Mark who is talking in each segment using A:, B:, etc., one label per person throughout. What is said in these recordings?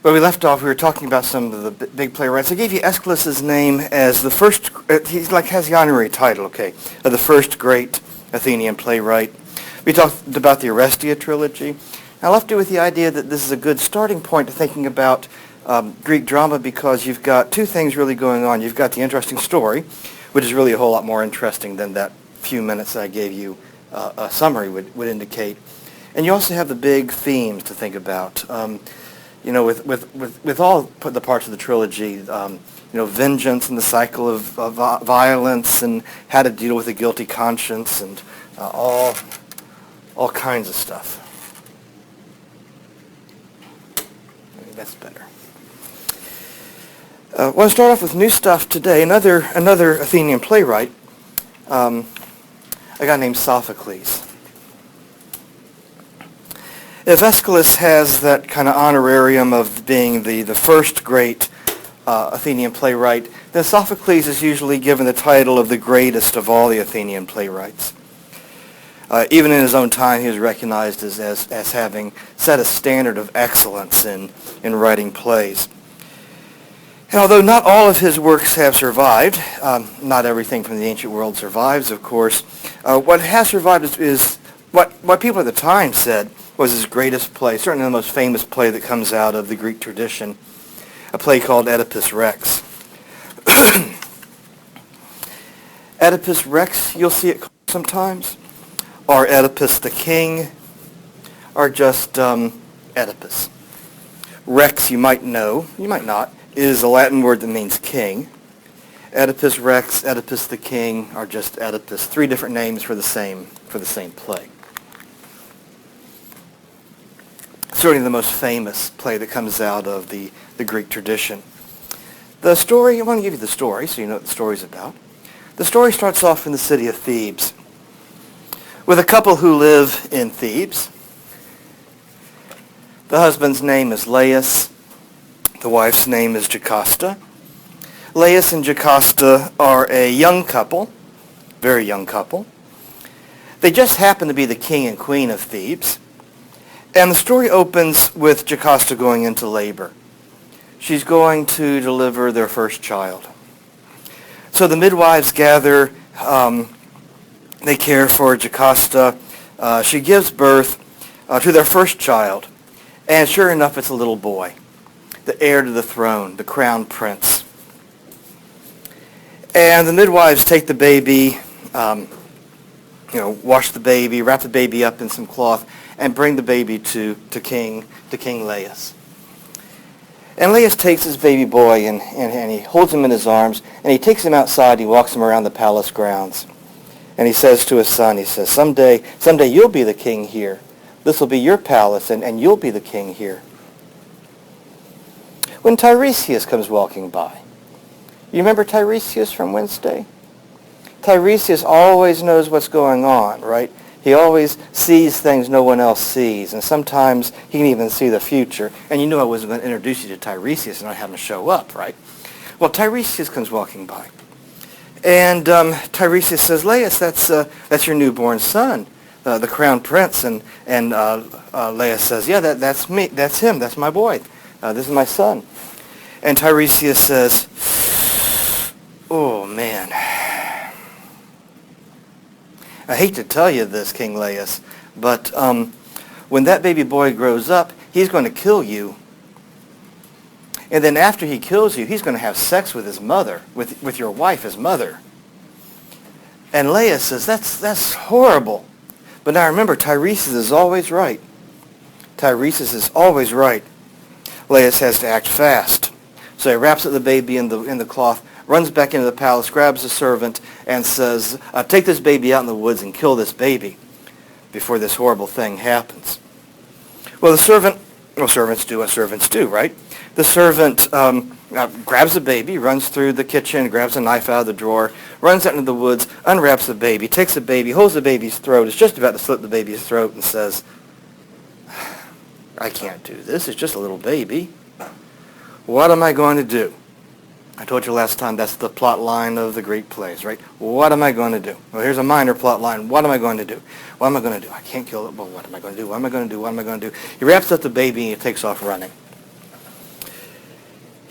A: Where we left off, we were talking about some of the big playwrights. I gave you Aeschylus's name as the first, he's like has the honorary title, okay, of the first great Athenian playwright. We talked about the Orestia trilogy. I left you with the idea that this is a good starting point to thinking about Greek drama because you've got two things really going on. You've got the interesting story, which is really a whole lot more interesting than that few minutes that I gave you a summary would indicate. And you also have the big themes to think about. With all the parts of the trilogy, vengeance and the cycle of violence and how to deal with a guilty conscience and all kinds of stuff. Maybe that's better. I want to start off with new stuff today. Another Athenian playwright, a guy named Sophocles. If Aeschylus has that kind of honorarium of being the first great Athenian playwright, then Sophocles is usually given the title of the greatest of all the Athenian playwrights. Even in his own time, he was recognized as having set a standard of excellence in writing plays. And although not all of his works have survived, not everything from the ancient world survives, of course, what has survived is what people at the time said was his greatest play, certainly the most famous play that comes out of the Greek tradition, a play called Oedipus Rex. Oedipus Rex, you'll see it called sometimes, or Oedipus the King, or just Oedipus. Rex, you might know, you might not, is a Latin word that means king. Oedipus Rex, Oedipus the King, or just Oedipus, three different names for the same play. Certainly the most famous play that comes out of the Greek tradition. The story, I want to give you the story so you know what the story's about. The story starts off in the city of Thebes with a couple who live in Thebes. The husband's name is Laius. The wife's name is Jocasta. Laius and Jocasta are a young couple, very young couple. They just happen to be the king and queen of Thebes. And the story opens with Jocasta going into labor. She's going to deliver their first child. So the midwives gather. They care for Jocasta. She gives birth to their first child. And sure enough, it's a little boy, the heir to the throne, the crown prince. And the midwives take the baby, wash the baby, wrap the baby up in some cloth, and bring the baby to King Laius. And Laius takes his baby boy and he holds him in his arms, and he takes him outside, he walks him around the palace grounds. And he says to his son, he says, someday you'll be the king here. This will be your palace, and you'll be the king here. When Tiresias comes walking by, you remember Tiresias from Wednesday? Tiresias always knows what's going on, right? He always sees things no one else sees, and sometimes he can even see the future. And you knew I wasn't going to introduce you to Tiresias and not have him show up, right? Well, Tiresias comes walking by. And Tiresias says, Laius, that's your newborn son, the crown prince. And Laius says, yeah, that's me. That's him. That's my boy. This is my son. And Tiresias says, oh, man. I hate to tell you this, King Laius, but when that baby boy grows up, he's going to kill you. And then after he kills you, he's going to have sex with his mother, with your wife, his mother. And Laius says, that's horrible. But now remember, Tiresias is always right. Tiresias is always right. Laius has to act fast. So he wraps up the baby in the cloth, runs back into the palace, grabs a servant, and says, take this baby out in the woods and kill this baby before this horrible thing happens. Well, servants do what servants do, right? The servant grabs the baby, runs through the kitchen, grabs a knife out of the drawer, runs out into the woods, unwraps the baby, takes the baby, holds the baby's throat, is just about to slit the baby's throat, and says, I can't do this. It's just a little baby. What am I going to do? I told you last time that's the plot line of the Greek plays, right? What am I going to do? Well, here's a minor plot line. What am I going to do? What am I going to do? I can't kill it. Well, what am I going to do? What am I going to do? What am I going to do? He wraps up the baby and he takes off running.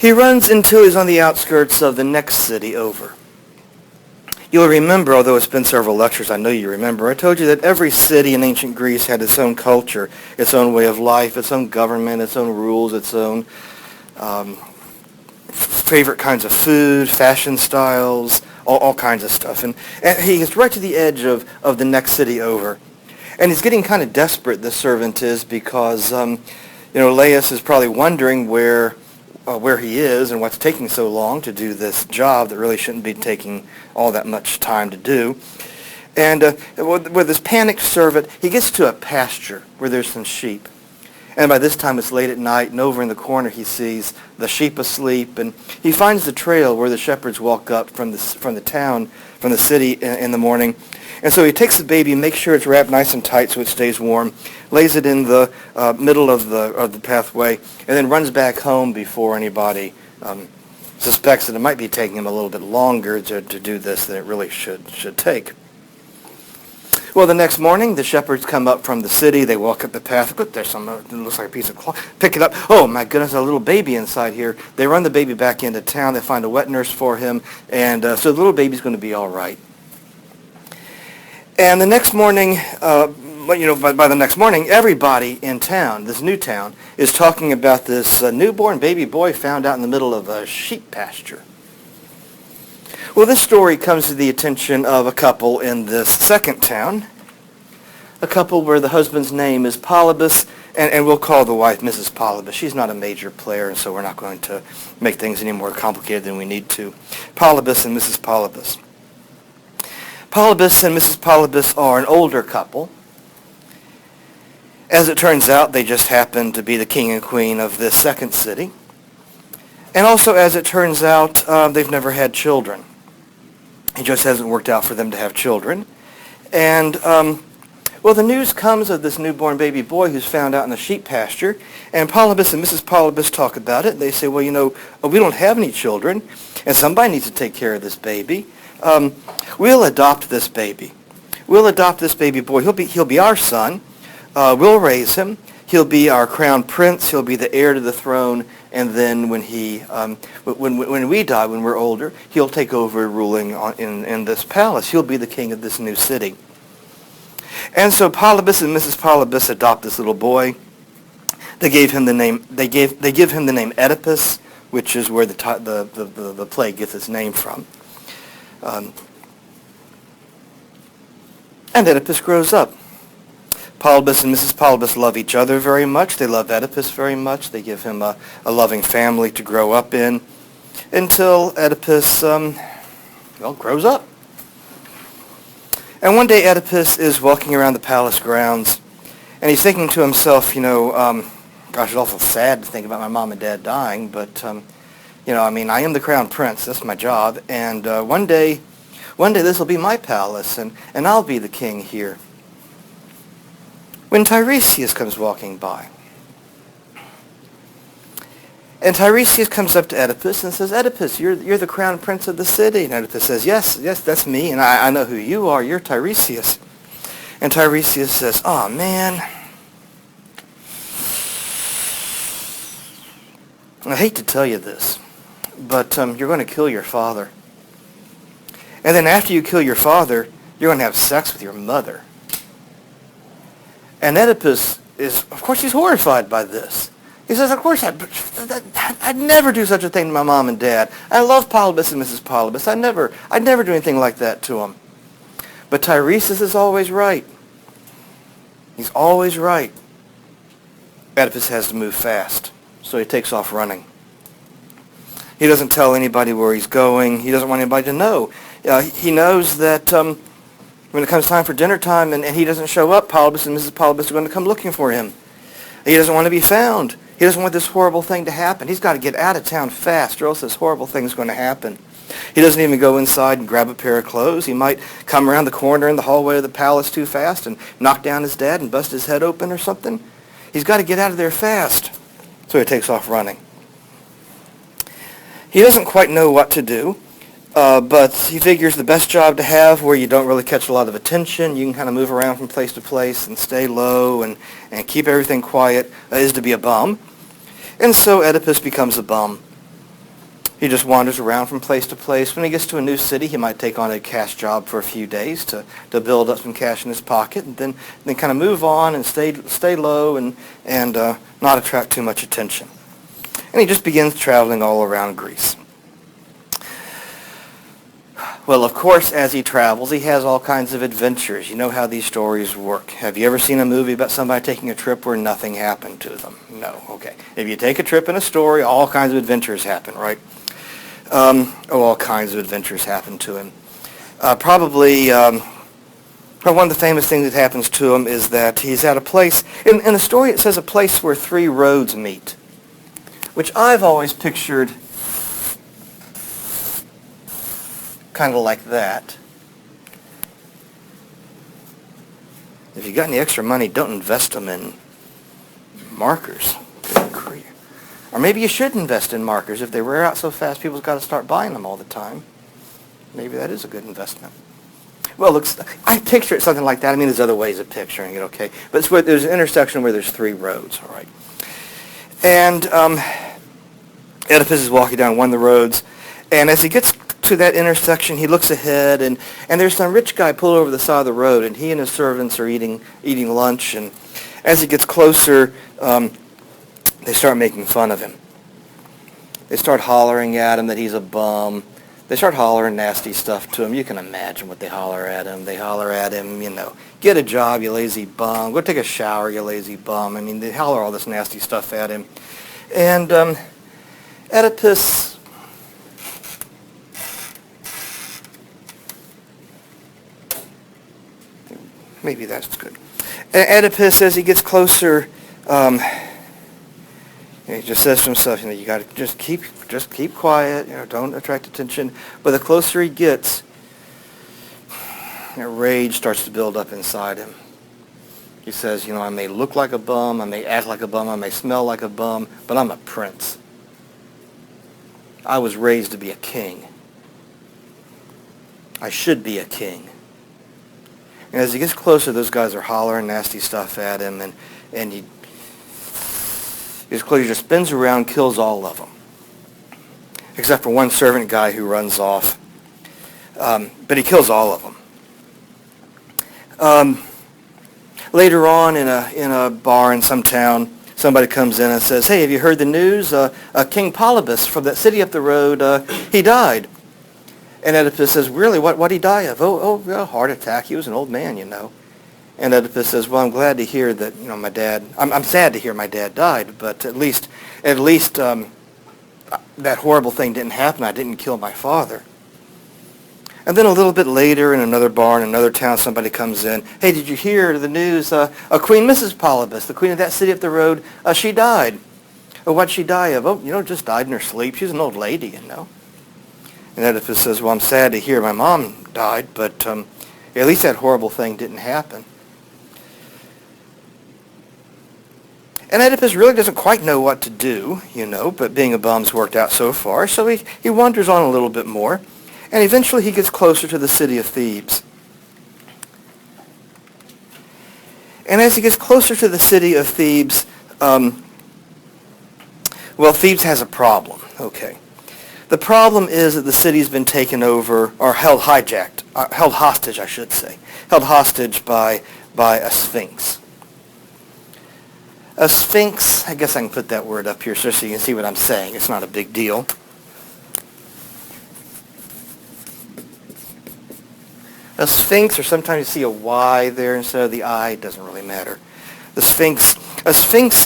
A: He runs until he's on the outskirts of the next city over. You'll remember, although it's been several lectures, I know you remember, I told you that every city in ancient Greece had its own culture, its own way of life, its own government, its own rules, its own favorite kinds of food, fashion styles, all kinds of stuff. And he gets right to the edge of the next city over. And he's getting kind of desperate, this servant is, because Laius is probably wondering where he is and what's taking so long to do this job that really shouldn't be taking all that much time to do. And with this panicked servant, he gets to a pasture where there's some sheep. And by this time it's late at night, and over in the corner he sees the sheep asleep, and he finds the trail where the shepherds walk up from the town, from the city in the morning. And so he takes the baby, makes sure it's wrapped nice and tight so it stays warm, lays it in the middle of the pathway, and then runs back home before anybody suspects that it might be taking him a little bit longer to do this than it really should take. Well, the next morning, the shepherds come up from the city. They walk up the path. Look, there's some, it looks like a piece of cloth. Pick it up. Oh, my goodness, a little baby inside here. They run the baby back into town. They find a wet nurse for him. And so the little baby's going to be all right. And the next morning, by the next morning, everybody in town, this new town, is talking about this newborn baby boy found out in the middle of a sheep pasture. Well, this story comes to the attention of a couple in this second town, a couple where the husband's name is Polybus, and we'll call the wife Mrs. Polybus. She's not a major player, and so we're not going to make things any more complicated than we need to. Polybus and Mrs. Polybus. Polybus and Mrs. Polybus are an older couple. As it turns out, they just happen to be the king and queen of this second city. And also, as it turns out, they've never had children. It just hasn't worked out for them to have children. And, the news comes of this newborn baby boy who's found out in the sheep pasture. And Polybus and Mrs. Polybus talk about it. They say, well, we don't have any children, and somebody needs to take care of this baby. We'll adopt this baby. We'll adopt this baby boy. He'll be our son. We'll raise him. He'll be our crown prince. He'll be the heir to the throne. And then when we die, when we're older, he'll take over ruling in this palace. He'll be the king of this new city. And so Polybus and Mrs. Polybus adopt this little boy. They gave him the name. They give him the name Oedipus, which is where the play gets its name from. And Oedipus grows up. Polybus and Mrs. Polybus love each other very much. They love Oedipus very much. They give him a loving family to grow up in until Oedipus, grows up. And one day Oedipus is walking around the palace grounds, and he's thinking to himself, gosh, it's awful sad to think about my mom and dad dying, but, I am the crown prince. That's my job. And one day this will be my palace, and I'll be the king here. When Tiresias comes walking by. And Tiresias comes up to Oedipus and says, Oedipus, you're the crown prince of the city. And Oedipus says, yes, that's me, and I know who you are. You're Tiresias. And Tiresias says, oh, man. I hate to tell you this, but you're going to kill your father. And then after you kill your father, you're going to have sex with your mother. And Oedipus he's horrified by this. He says, of course, I'd never do such a thing to my mom and dad. I love Polybus and Mrs. Polybus. I'd never do anything like that to them. But Tiresias is always right. He's always right. Oedipus has to move fast, so he takes off running. He doesn't tell anybody where he's going. He doesn't want anybody to know. He knows that when it comes time for dinner time and he doesn't show up, Polybus and Mrs. Polybus are going to come looking for him. He doesn't want to be found. He doesn't want this horrible thing to happen. He's got to get out of town fast or else this horrible thing's going to happen. He doesn't even go inside and grab a pair of clothes. He might come around the corner in the hallway of the palace too fast and knock down his dad and bust his head open or something. He's got to get out of there fast. So he takes off running. He doesn't quite know what to do. But he figures the best job to have where you don't really catch a lot of attention, you can kind of move around from place to place and stay low and keep everything quiet, is to be a bum. And so Oedipus becomes a bum. He just wanders around from place to place. When he gets to a new city, he might take on a cash job for a few days to build up some cash in his pocket, and then kind of move on and stay low and not attract too much attention. And he just begins traveling all around Greece. Well, of course, as he travels, he has all kinds of adventures. You know how these stories work. Have you ever seen a movie about somebody taking a trip where nothing happened to them? No. Okay. If you take a trip in a story, all kinds of adventures happen, right? All kinds of adventures happen to him. Probably one of the famous things that happens to him is that he's at a place, in the story it says a place where three roads meet, which I've always pictured kind of like that. If you got any extra money, don't invest them in markers. Or maybe you should invest in markers. If they wear out so fast, people's got to start buying them all the time. Maybe that is a good investment. Well, looks, I picture it something like that. I mean, there's other ways of picturing it, okay? But it's where there's an intersection where there's three roads, all right? And Oedipus is walking down one of the roads, and as he gets to that intersection, he looks ahead, and there's some rich guy pulled over the side of the road, and he and his servants are eating lunch, and as he gets closer, they start making fun of him. They start hollering at him that he's a bum. They start hollering nasty stuff to him. You can imagine what they holler at him. They holler at him, get a job, you lazy bum. Go take a shower, you lazy bum. I mean, they holler all this nasty stuff at him. And Oedipus... Maybe that's good. Oedipus, as he gets closer, he just says to himself, you got to just keep quiet, don't attract attention. But the closer he gets, rage starts to build up inside him. He says, I may look like a bum, I may act like a bum, I may smell like a bum, but I'm a prince. I was raised to be a king. I should be a king. And as he gets closer, those guys are hollering nasty stuff at him, and he gets closer, he just spins around, kills all of them, except for one servant guy who runs off. But he kills all of them. Later on, in a bar in some town, somebody comes in and says, "Hey, have you heard the news? King Polybus from that city up the road, he died." And Oedipus says, "Really? What'd he die of?" A heart attack. He was an old man, And Oedipus says, "Well, I'm glad to hear that, my dad, I'm sad to hear my dad died, but at least that horrible thing didn't happen. I didn't kill my father." And then a little bit later, in another bar in another town, somebody comes in. "Hey, did you hear the news? Queen Mrs. Polybus, the queen of that city up the road, she died." "What'd she die of?" Just died in her sleep. She's an old lady, And Oedipus says, "Well, I'm sad to hear my mom died, but at least that horrible thing didn't happen." And Oedipus really doesn't quite know what to do, but being a bum's worked out so far, so he wanders on a little bit more, and eventually he gets closer to the city of Thebes. And as he gets closer to the city of Thebes, Thebes has a problem, okay. The problem is that the city's been taken over, or held hostage, I should say. Held hostage by a sphinx. A sphinx, I guess I can put that word up here so you can see what I'm saying. It's not a big deal. A sphinx, or sometimes you see a Y there instead of the I, it doesn't really matter. A sphinx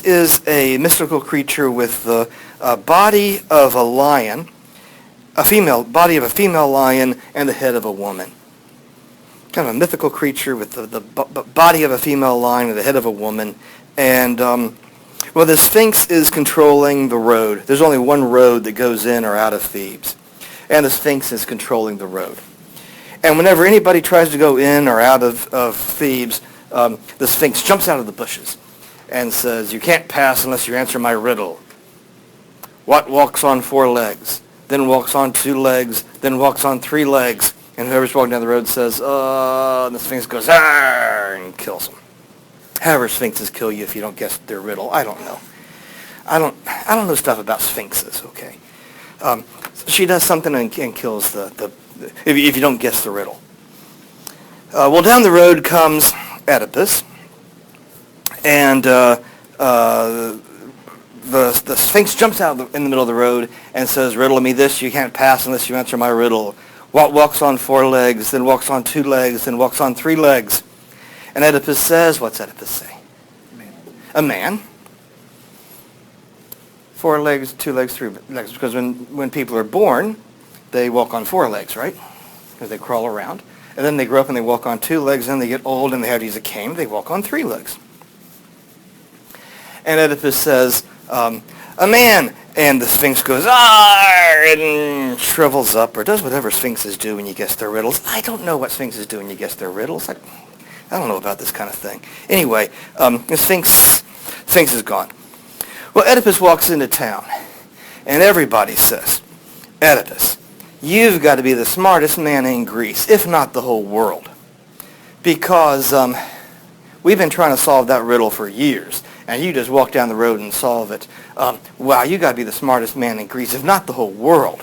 A: is a mystical creature with the body of a lion, body of a female lion, and the head of a woman. Kind of a mythical creature with the body of a female lion and the head of a woman. And, the Sphinx is controlling the road. There's only one road that goes in or out of Thebes. And the Sphinx is controlling the road. And whenever anybody tries to go in or out of Thebes, the Sphinx jumps out of the bushes and says, "You can't pass unless you answer my riddle. What walks on 4 legs, then walks on 2 legs, then walks on 3 legs?" And whoever's walking down the road says, and the Sphinx goes, "Arr!" and kills them. However, sphinxes kill you if you don't guess their riddle. I don't know. I don't know stuff about sphinxes, okay? she does something and kills if you don't guess the riddle. Well, down the road comes Oedipus, and the Sphinx jumps out in the middle of the road and says, "Riddle me this, you can't pass unless you answer my riddle." Walks on 4 legs, then walks on 2 legs, then walks on 3 legs. And Oedipus says, what's Oedipus say? A man. 4 legs, 2 legs, 3 legs. Because when people are born, they walk on 4 legs, right? Because they crawl around. And then they grow up and they walk on 2 legs, and then they get old and they have to use a cane. They walk on 3 legs. And Oedipus says, a man. And the Sphinx goes, "Arr!" and shrivels up, or does whatever Sphinxes do when you guess their riddles. I don't know what Sphinxes do when you guess their riddles. I don't know about this kind of thing. Anyway, the Sphinx is gone. Well, Oedipus walks into town, and everybody says, "Oedipus, you've got to be the smartest man in Greece, if not the whole world. Because we've been trying to solve that riddle for years, and you just walk down the road and solve it. Wow, you got to be the smartest man in Greece, if not the whole world."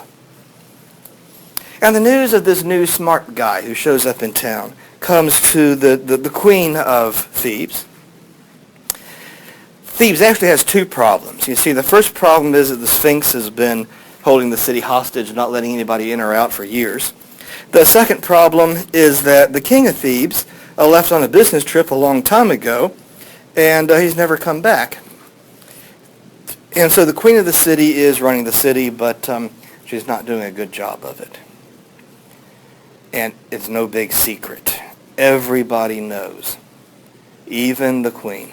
A: And the news of this new smart guy who shows up in town comes to the queen of Thebes. Thebes actually has 2 problems. You see, the first problem is that the Sphinx has been holding the city hostage, not letting anybody in or out for years. The second problem is that the king of Thebes left on a business trip a long time ago, and he's never come back. And so the queen of the city is running the city, but she's not doing a good job of it. And it's no big secret. Everybody knows, even the queen.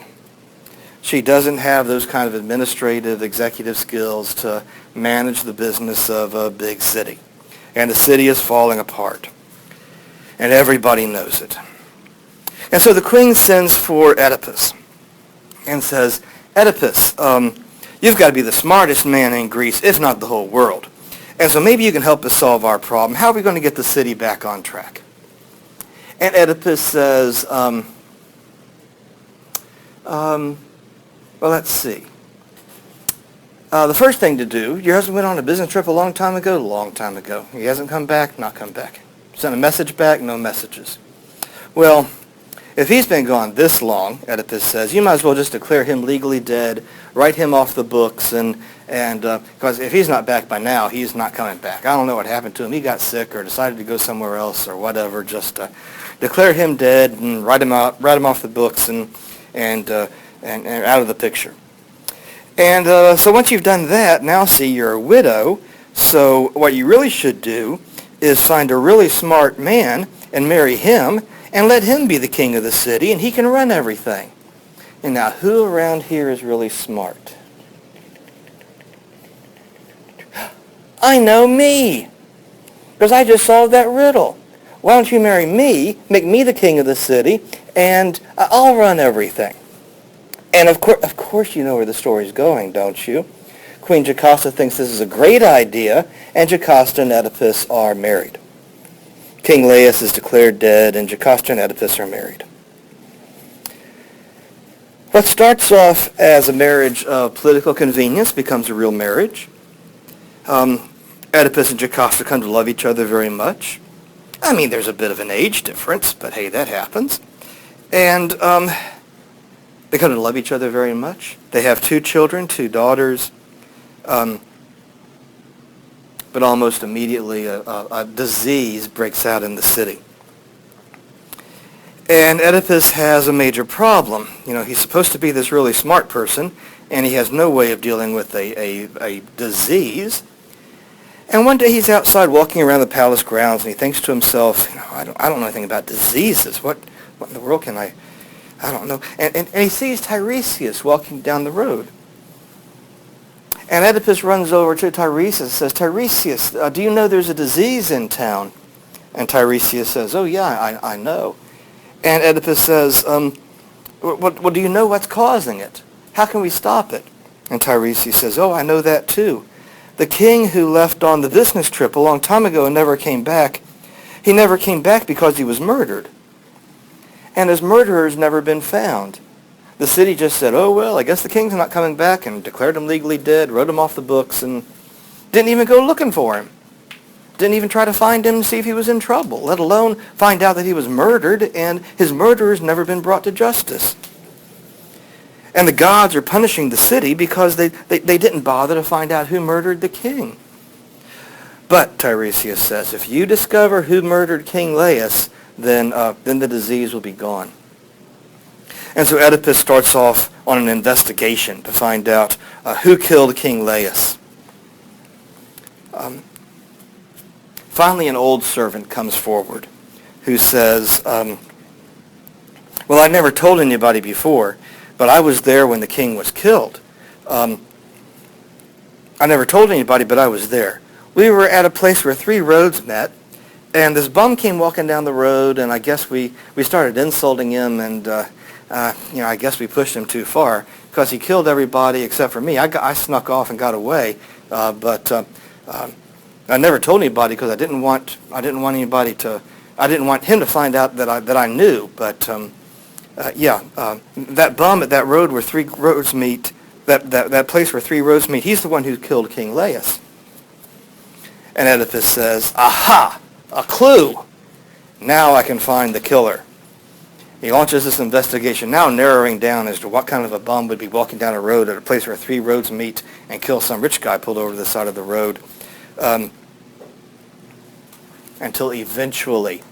A: She doesn't have those kind of administrative, executive skills to manage the business of a big city. And the city is falling apart. And everybody knows it. And so the queen sends for Oedipus and says, "Oedipus, you've got to be the smartest man in Greece, if not the whole world. And so maybe you can help us solve our problem. How are we going to get the city back on track?" And Oedipus says, well, let's see. The first thing to do, your husband went on a business trip a long time ago. He hasn't come back, not come back. Sent a message back, no messages. Well, if he's been gone this long, Oedipus says, you might as well just declare him legally dead, write him off the books, and because if he's not back by now, he's not coming back. I don't know what happened to him. He got sick or decided to go somewhere else or whatever. Just declare him dead and write him off the books and out of the picture. And so once you've done that, now see, you're a widow. So what you really should do is find a really smart man and marry him and let him be the king of the city, and he can run everything. And now, who around here is really smart? I know, me, because I just solved that riddle. Why don't you marry me, make me the king of the city, and I'll run everything. And of course you know where the story's going, don't you? Queen Jocasta thinks this is a great idea, and Jocasta and Oedipus are married. King Laius is declared dead, and Jocasta and Oedipus are married. What starts off as a marriage of political convenience becomes a real marriage. Oedipus and Jocasta come to love each other very much. I mean, there's a bit of an age difference, but hey, that happens. And they come to love each other very much. They have 2 children, 2 daughters. But almost immediately a disease breaks out in the city. And Oedipus has a major problem. You know, he's supposed to be this really smart person, and he has no way of dealing with a disease. And one day he's outside walking around the palace grounds, and he thinks to himself, you know, I don't know anything about diseases. What in the world can I don't know. And he sees Tiresias walking down the road. And Oedipus runs over to Tiresias and says, Tiresias, do you know there's a disease in town? And Tiresias says, oh yeah, I know. And Oedipus says, well, do you know what's causing it? How can we stop it? And Tiresias says, oh, I know that too. The king who left on the business trip a long time ago and never came back, he never came back because he was murdered. And his murderer's never been found. The city just said, oh, well, I guess the king's not coming back, and declared him legally dead, wrote him off the books, and didn't even go looking for him. didn't even try to find him and see if he was in trouble, let alone find out that he was murdered, and his murderer's never been brought to justice. And the gods are punishing the city because they didn't bother to find out who murdered the king. But, Tiresias says, if you discover who murdered King Laius, then the disease will be gone. And so Oedipus starts off on an investigation to find out who killed King Laius. Finally, an old servant comes forward who says, well, I never told anybody before, but I was there when the king was killed. I never told anybody, but I was there. We were at a place where 3 roads met, and this bum came walking down the road, and I guess we started insulting him, and I guess we pushed him too far because he killed everybody except for me. I snuck off and got away, but I never told anybody because I didn't want anybody to. I didn't want him to find out that I knew. But that bum at that road where 3 roads meet, that place where 3 roads meet, he's the one who killed King Laius. And Oedipus says, "Aha! A clue! Now I can find the killer." He launches this investigation, now narrowing down as to what kind of a bum would be walking down a road at a place where 3 roads meet and kill some rich guy pulled over to the side of the road. Until eventually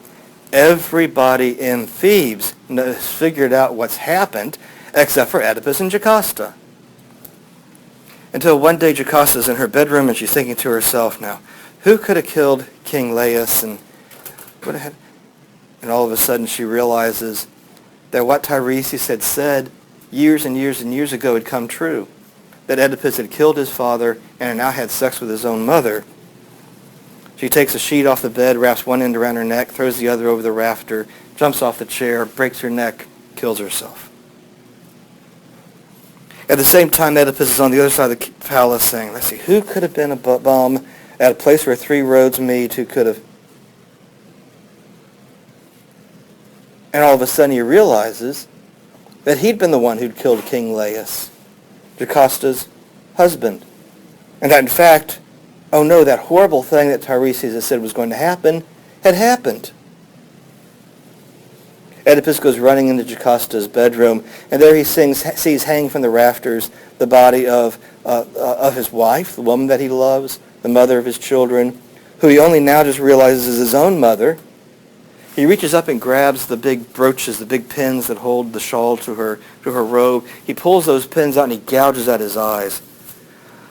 A: everybody in Thebes figured out what's happened except for Oedipus and Jocasta. Until one day Jocasta's in her bedroom and she's thinking to herself, now, who could have killed King Laius? And all of a sudden she realizes that what Tiresias had said years and years and years ago had come true. That Oedipus had killed his father and now had sex with his own mother. She takes a sheet off the bed, wraps one end around her neck, throws the other over the rafter, jumps off the chair, breaks her neck, kills herself. At the same time, Oedipus is on the other side of the palace saying, let's see, who could have been a bum at a place where 3 roads meet, who could have... And all of a sudden he realizes that he'd been the one who'd killed King Laius, Jocasta's husband. And that in fact, oh no, that horrible thing that Tiresias had said was going to happen had happened. Oedipus goes running into Jocasta's bedroom, and there he sees hanging from the rafters the body of his wife, the woman that he loves, the mother of his children, who he only now just realizes is his own mother. He reaches up and grabs the big brooches, the big pins that hold the shawl to her robe. He pulls those pins out and he gouges at his eyes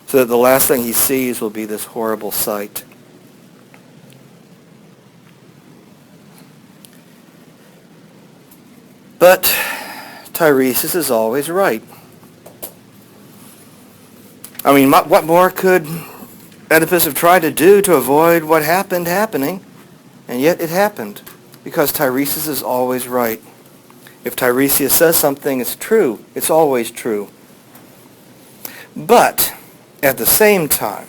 A: so that the last thing he sees will be this horrible sight. But Tiresias is always right. I mean, what more could Oedipus have tried to do to avoid what happened happening? And yet it happened, because Tiresias is always right. If Tiresias says something, it's true. It's always true. But at the same time,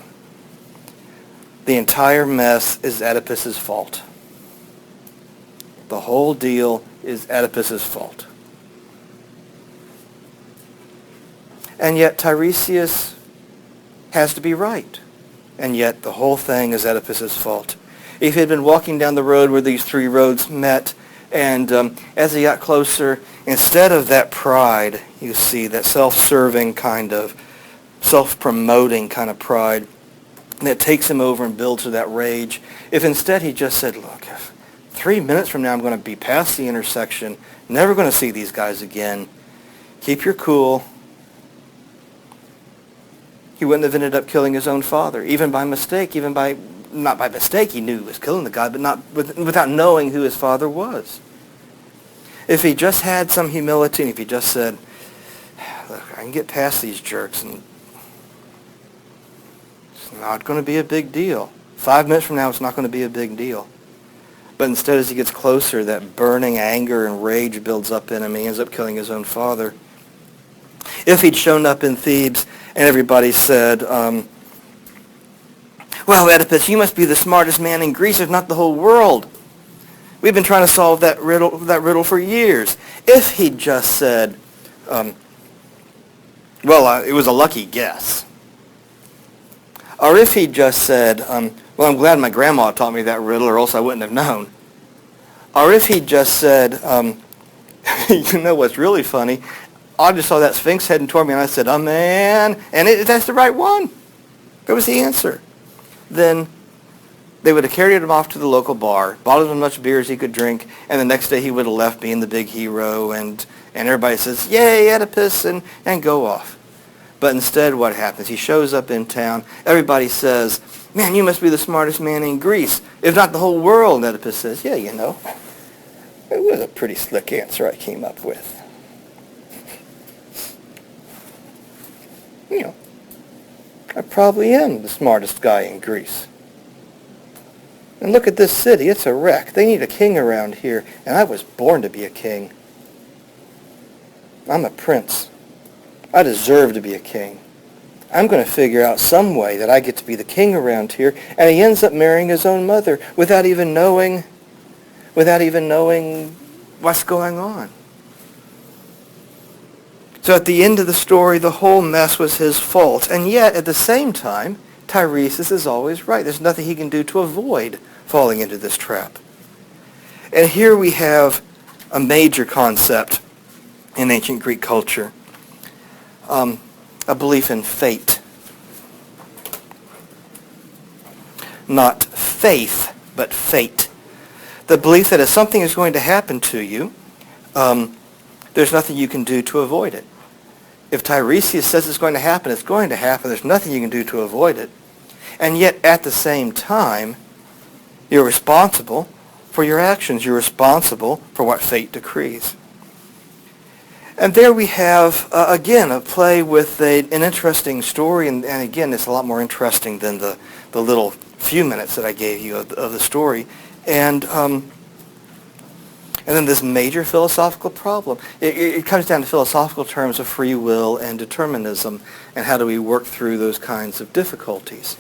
A: the entire mess is Oedipus's fault. The whole deal is Oedipus's fault. And yet Tiresias has to be right. And yet the whole thing is Oedipus's fault. If he had been walking down the road where these 3 roads met, and as he got closer, instead of that pride, you see, that self-serving kind of, self-promoting kind of pride that takes him over and builds to that rage, if instead he just said, look, if 3 minutes from now I'm going to be past the intersection, never going to see these guys again, keep your cool, he wouldn't have ended up killing his own father, even by mistake, not by mistake, he knew he was killing the guy, but not without knowing who his father was. If he just had some humility, and if he just said, look, I can get past these jerks, and it's not going to be a big deal. 5 minutes from now, it's not going to be a big deal. But instead, as he gets closer, that burning anger and rage builds up in him. He ends up killing his own father. If he'd shown up in Thebes and everybody said, well, Oedipus, you must be the smartest man in Greece, if not the whole world. We've been trying to solve that riddle for years. If he'd just said, it was a lucky guess. Or if he'd just said, Well, I'm glad my grandma taught me that riddle, or else I wouldn't have known. Or if he just said, you know what's really funny? I just saw that Sphinx heading toward me, and I said, oh, man, and that's the right one. That was the answer. Then they would have carried him off to the local bar, bought him as much beer as he could drink, and the next day he would have left being the big hero, and everybody says, yay, Oedipus, and go off. But instead, what happens? He shows up in town. Everybody says, man, you must be the smartest man in Greece, if not the whole world. And Oedipus says, yeah, you know, it was a pretty slick answer I came up with. You know, I probably am the smartest guy in Greece. And look at this city. It's a wreck. They need a king around here, and I was born to be a king. I'm a prince. I deserve to be a king. I'm going to figure out some way that I get to be the king around here, and he ends up marrying his own mother without even knowing what's going on. So at the end of the story, the whole mess was his fault, and yet at the same time, Tiresias is always right. There's nothing he can do to avoid falling into this trap. And here we have a major concept in ancient Greek culture. A belief in fate. Not faith, but fate. The belief that if something is going to happen to you, there's nothing you can do to avoid it. If Tiresias says it's going to happen, it's going to happen. There's nothing you can do to avoid it. And yet, at the same time, you're responsible for your actions. You're responsible for what fate decrees. And there we have, again, a play with an interesting story, and again, it's a lot more interesting than the little few minutes that I gave you of the story. And then this major philosophical problem. It comes down to philosophical terms of free will and determinism, and how do we work through those kinds of difficulties.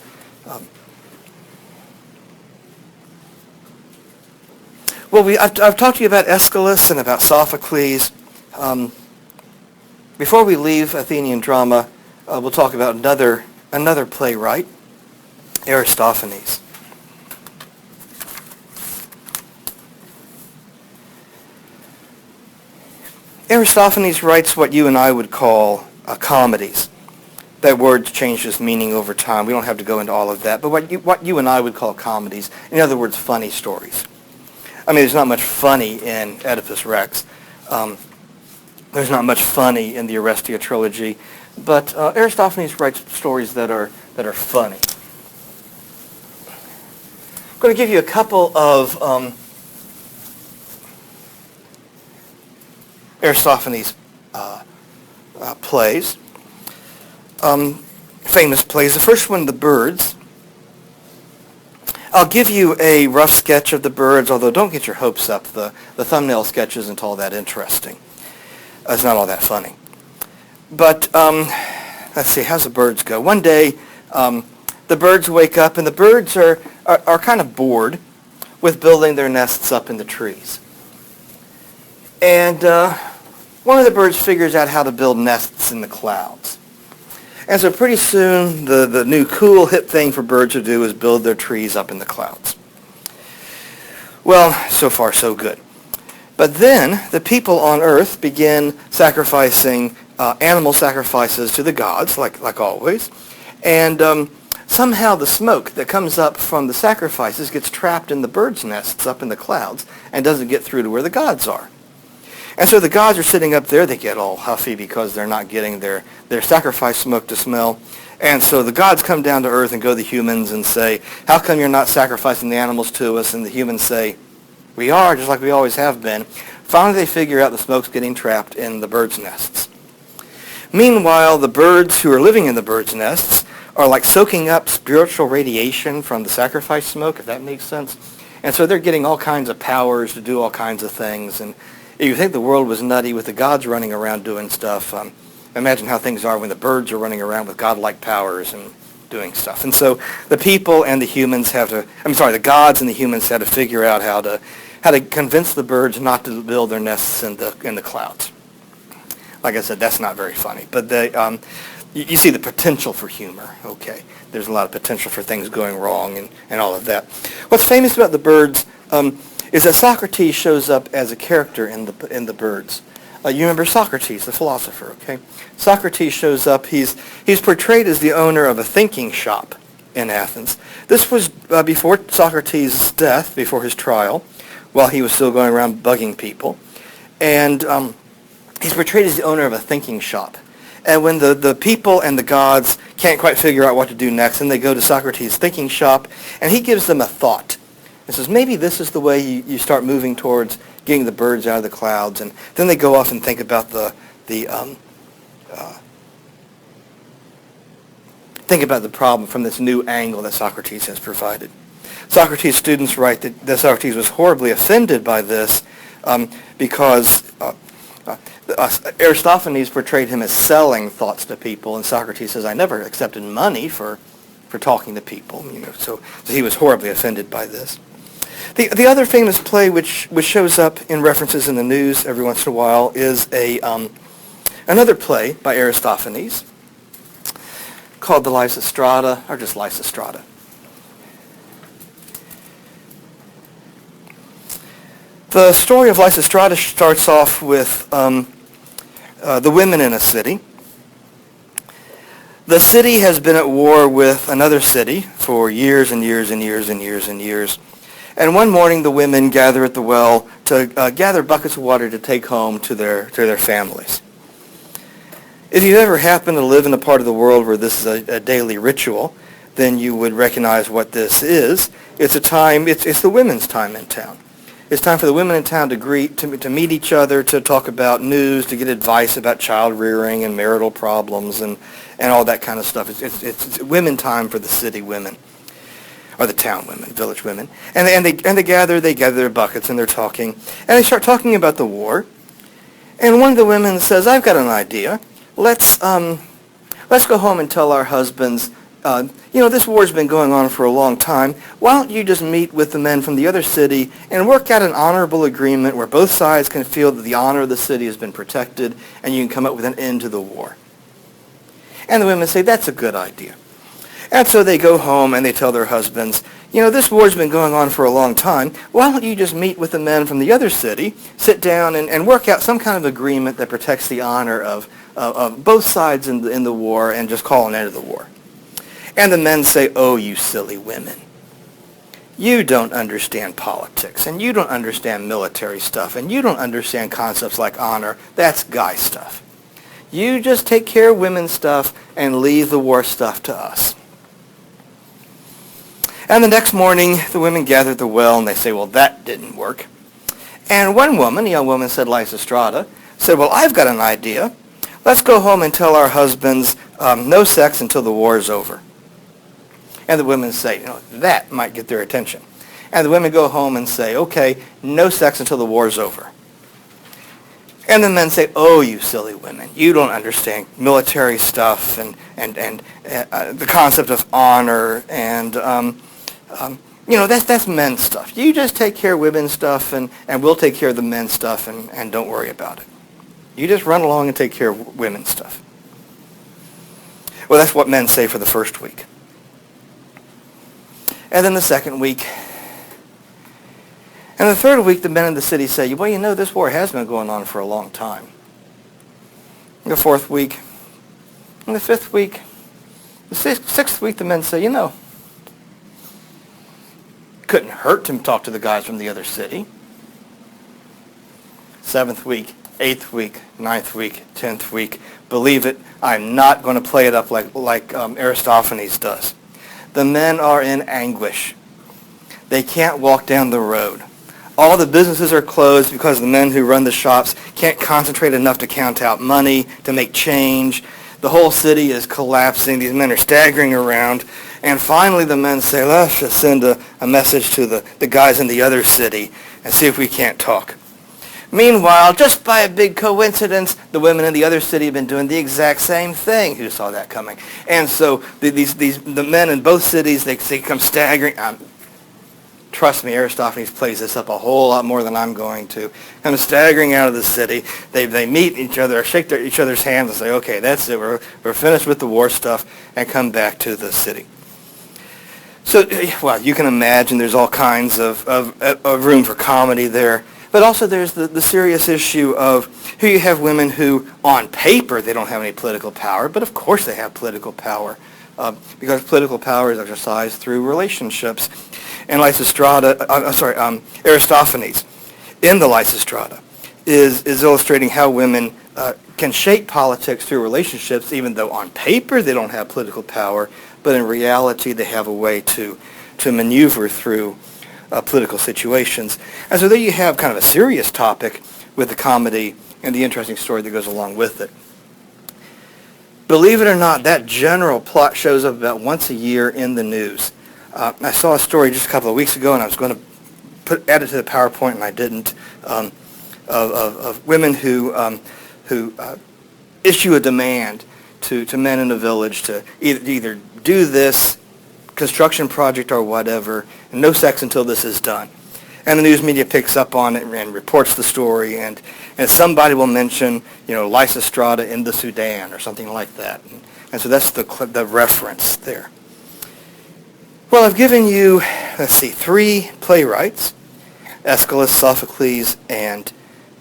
A: I've talked to you about Aeschylus and about Sophocles. Before we leave Athenian drama, we'll talk about another playwright, Aristophanes. Aristophanes writes what you and I would call comedies. That word changes meaning over time. We don't have to go into all of that. But what you and I would call comedies, in other words, funny stories. I mean, there's not much funny in Oedipus Rex. There's not much funny in the Orestia trilogy, but Aristophanes writes stories that are funny. I'm going to give you a couple of Aristophanes plays, famous plays. The first one, The Birds. I'll give you a rough sketch of The Birds, although don't get your hopes up. The thumbnail sketch isn't all that interesting. It's not all that funny. But let's see, how's the birds go? One day, the birds wake up, and the birds are kind of bored with building their nests up in the trees. And one of the birds figures out how to build nests in the clouds. And so pretty soon, the new cool, hip thing for birds to do is build their trees up in the clouds. Well, so far, so good. But then the people on earth begin sacrificing animal sacrifices to the gods, like always. And somehow the smoke that comes up from the sacrifices gets trapped in the birds' nests up in the clouds and doesn't get through to where the gods are. And so the gods are sitting up there. They get all huffy because they're not getting their sacrifice smoke to smell. And so the gods come down to earth and go to the humans and say, how come you're not sacrificing the animals to us? And the humans say, we are, just like we always have been. Finally, they figure out the smoke's getting trapped in the birds' nests. Meanwhile, the birds who are living in the birds' nests are like soaking up spiritual radiation from the sacrifice smoke, if that makes sense. And so they're getting all kinds of powers to do all kinds of things. And if you think the world was nutty with the gods running around doing stuff, imagine how things are when the birds are running around with godlike powers and doing stuff. And so the people and the humans the gods and the humans had to figure out how to convince the birds not to build their nests in the clouds. Like I said, that's not very funny. But the You see the potential for humor, okay. There's a lot of potential for things going wrong and all of that. What's famous about the birds is that Socrates shows up as a character in the birds. You remember Socrates, the philosopher, okay? Socrates shows up. He's portrayed as the owner of a thinking shop in Athens. This was before Socrates' death, before his trial, while he was still going around bugging people. And he's portrayed as the owner of a thinking shop. And when the people and the gods can't quite figure out what to do next, and they go to Socrates' thinking shop, and he gives them a thought. He says, maybe this is the way you start moving towards getting the birds out of the clouds. And then they go off and think about think about the problem from this new angle that Socrates has provided. Socrates' students write that Socrates was horribly offended by this because Aristophanes portrayed him as selling thoughts to people, and Socrates says, I never accepted money for talking to people. So he was horribly offended by this. The other famous play which shows up in references in the news every once in a while is another play by Aristophanes called the Lysistrata, or just Lysistrata. The story of Lysistrata starts off with the women in a city. The city has been at war with another city for years and years and years and years and years. And one morning the women gather at the well to gather buckets of water to take home to their families. If you ever happen to live in a part of the world where this is a daily ritual, then you would recognize what this is. It's a time, it's the women's time in town. It's time for the women in town to meet each other, to talk about news, to get advice about child rearing and marital problems and all that kind of stuff. It's women time for the city women, or the town women, village women. And they gather their buckets and they're talking. And they start talking about the war. And one of the women says, I've got an idea. Let's go home and tell our husbands, this war's been going on for a long time. Why don't you just meet with the men from the other city and work out an honorable agreement where both sides can feel that the honor of the city has been protected and you can come up with an end to the war. And the women say, that's a good idea. And so they go home and they tell their husbands, this war's been going on for a long time. Why don't you just meet with the men from the other city, sit down and work out some kind of agreement that protects the honor of both sides in the war and just call an end to the war. And the men say, oh, you silly women. You don't understand politics, and you don't understand military stuff, and you don't understand concepts like honor. That's guy stuff. You just take care of women's stuff and leave the war stuff to us. And the next morning, the women gather at the well, and they say, well, that didn't work. And one woman, a young woman said, Lysistrata, said, well, I've got an idea. Let's go home and tell our husbands no sex until the war is over. And the women say, that might get their attention. And the women go home and say, okay, no sex until the war is over. And the men say, oh, you silly women, you don't understand military stuff and the concept of honor and, that's men's stuff. You just take care of women's stuff and we'll take care of the men's stuff and don't worry about it. You just run along and take care of women's stuff. Well, that's what men say for the first week. And then the second week. And the third week, the men in the city say, well, this war has been going on for a long time. And the fourth week. And the fifth week. The sixth week, the men say, couldn't hurt to talk to the guys from the other city. Seventh week, eighth week, ninth week, 10th week. Believe it, I'm not going to play it up like Aristophanes does. The men are in anguish. They can't walk down the road. All the businesses are closed because the men who run the shops can't concentrate enough to count out money, to make change. The whole city is collapsing. These men are staggering around. And finally the men say, let's just send a message to the guys in the other city and see if we can't talk. Meanwhile, just by a big coincidence, the women in the other city have been doing the exact same thing. Who saw that coming? And so the men in both cities, they come staggering. trust me, Aristophanes plays this up a whole lot more than I'm going to. Kind of staggering out of the city. They meet each other, shake each other's hands and say, okay, that's it. We're finished with the war stuff, and come back to the city. So, well, you can imagine there's all kinds of room for comedy there. But also there's the serious issue of here you have women who, on paper, they don't have any political power, but of course they have political power. Because political power is exercised through relationships. And Aristophanes, in the Lysistrata, is illustrating how women can shape politics through relationships, even though on paper they don't have political power, but in reality they have a way to maneuver through political situations. And so there you have kind of a serious topic with the comedy and the interesting story that goes along with it. Believe it or not, that general plot shows up about once a year in the news. I saw a story just a couple of weeks ago, and I was going to add it to the PowerPoint, and I didn't, of women who issue a demand to men in a village to either do this construction project or whatever, and no sex until this is done. And the news media picks up on it and reports the story, and somebody will mention, Lysistrata in the Sudan or something like that. And so that's the reference there. Well, I've given you, 3 playwrights, Aeschylus, Sophocles, and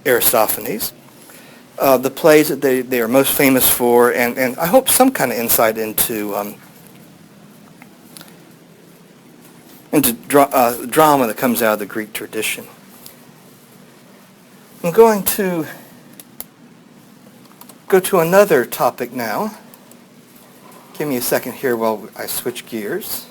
A: Aristophanes. The plays that they are most famous for, and I hope some kind of insight into drama that comes out of the Greek tradition. I'm going to go to another topic now. Give me a second here while I switch gears.